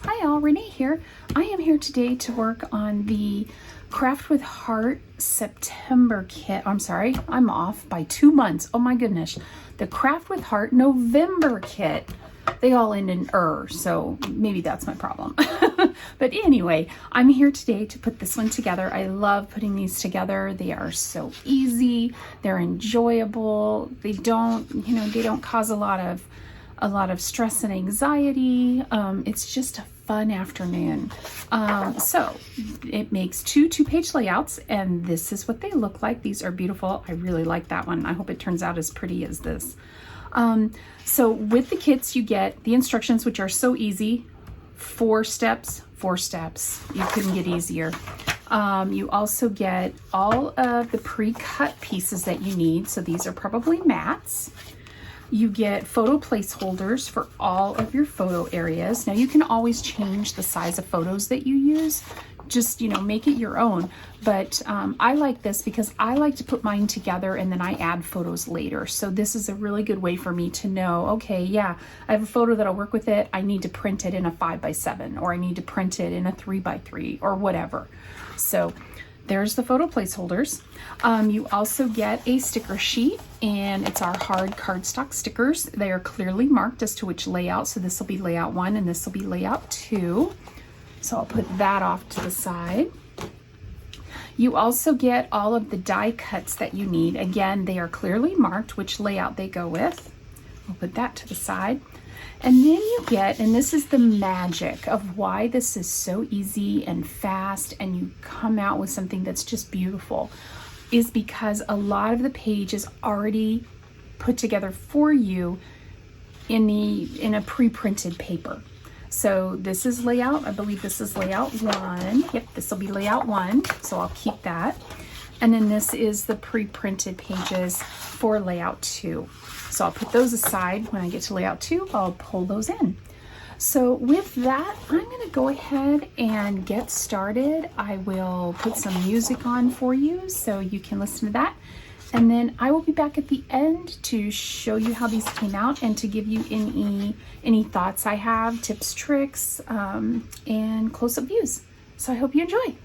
Hi all, Renee here. I am here today to work on the Craft with Heart September kit. I'm sorry, I'm off by 2 months. Oh my goodness. The Craft with Heart November kit. They all end in so maybe that's my problem. But anyway, I'm here today to put this one together. I love putting these together. They are so easy. They're enjoyable. They don't cause a lot of stress and anxiety. It's just a fun afternoon. So it makes two-page layouts, and this is what they look like. These are beautiful. I really like that one. I hope it turns out as pretty as this. So with the kits, you get the instructions, which are so easy. 4 steps. You couldn't get easier. You also get all of the pre-cut pieces that you need. So these are probably mats. You get photo placeholders for all of your photo areas. Now you can always change the size of photos that you use. Just, make it your own. But I like this because I like to put mine together and then I add photos later. So this is a really good way for me to know, okay, yeah, I have a photo that'll work with it. I need to print it in a 5x7, or I need to print it in a 3x3 or whatever. So there's the photo placeholders. You also get a sticker sheet, and it's our hard cardstock stickers. They are clearly marked as to which layout. So this will be layout 1 and this will be layout 2. So I'll put that off to the side. You also get all of the die cuts that you need. Again, they are clearly marked which layout they go with. I'll put that to the side. And then you get, and this is the magic of why this is so easy and fast and you come out with something that's just beautiful, is because a lot of the page is already put together for you in a pre-printed paper. So this is layout, I believe this is layout 1. Yep, this will be layout 1, so I'll keep that. And then this is the pre-printed pages for layout 2. So I'll put those aside. When I get to layout 2, I'll pull those in. So with that, I'm gonna go ahead and get started. I will put some music on for you so you can listen to that. And then I will be back at the end to show you how these came out and to give you any thoughts I have, tips, tricks, and close-up views. So I hope you enjoy.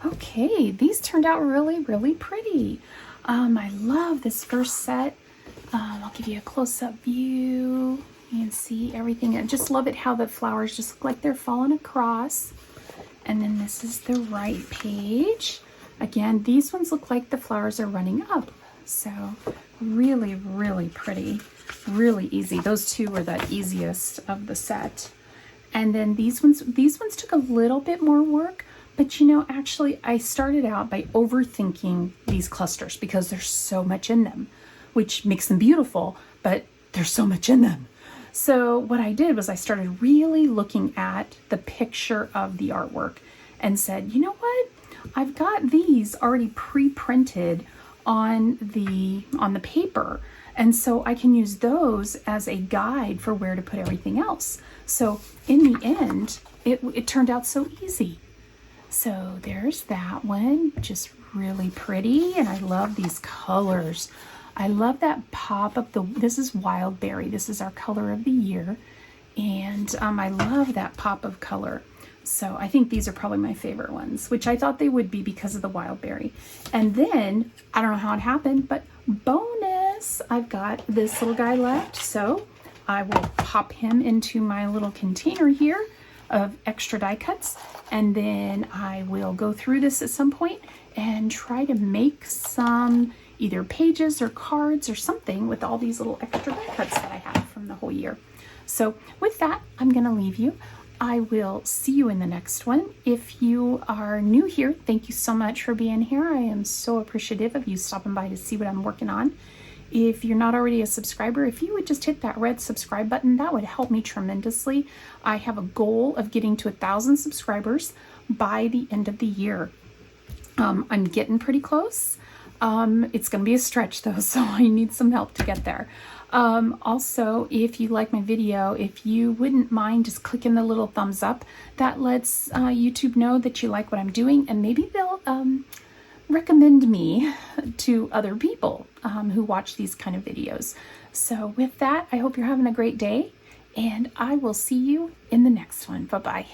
Okay, these turned out really, really pretty. I love this first set. I'll give you a close-up view. You can see everything. I just love it how the flowers just look like they're falling across. And then this is the right page. Again, these ones look like the flowers are running up. So really, really pretty. Really easy. Those two were the easiest of the set. And then these ones took a little bit more work. But you know, actually, I started out by overthinking these clusters because there's so much in them, which makes them beautiful, but there's so much in them. So what I did was I started really looking at the picture of the artwork and said, you know what? I've got these already pre-printed on the paper. And so I can use those as a guide for where to put everything else. So in the end, it turned out so easy. So there's that one, just really pretty, and I love these colors. I love that pop of this is wild berry. This is our color of the year, and I love that pop of color. So I think these are probably my favorite ones, which I thought they would be because of the wild berry. And then, I don't know how it happened, but bonus, I've got this little guy left, so I will pop him into my little container here of extra die cuts, and then I will go through this at some point and try to make some either pages or cards or something with all these little extra die cuts that I have from the whole year. So with that, I'm gonna leave you. I will see you in the next one. If you are new here, thank you so much for being here. I am so appreciative of you stopping by to see what I'm working on. If you're not already a subscriber, if you would just hit that red subscribe button, that would help me tremendously. I have a goal of getting to 1,000 subscribers by the end of the year. I'm getting pretty close. It's going to be a stretch though, so I need some help to get there. Also, if you like my video, if you wouldn't mind just clicking the little thumbs up, that lets YouTube know that you like what I'm doing, and maybe they'll recommend me to other people who watch these kind of videos. So with that, I hope you're having a great day, and I will see you in the next one. Bye-bye.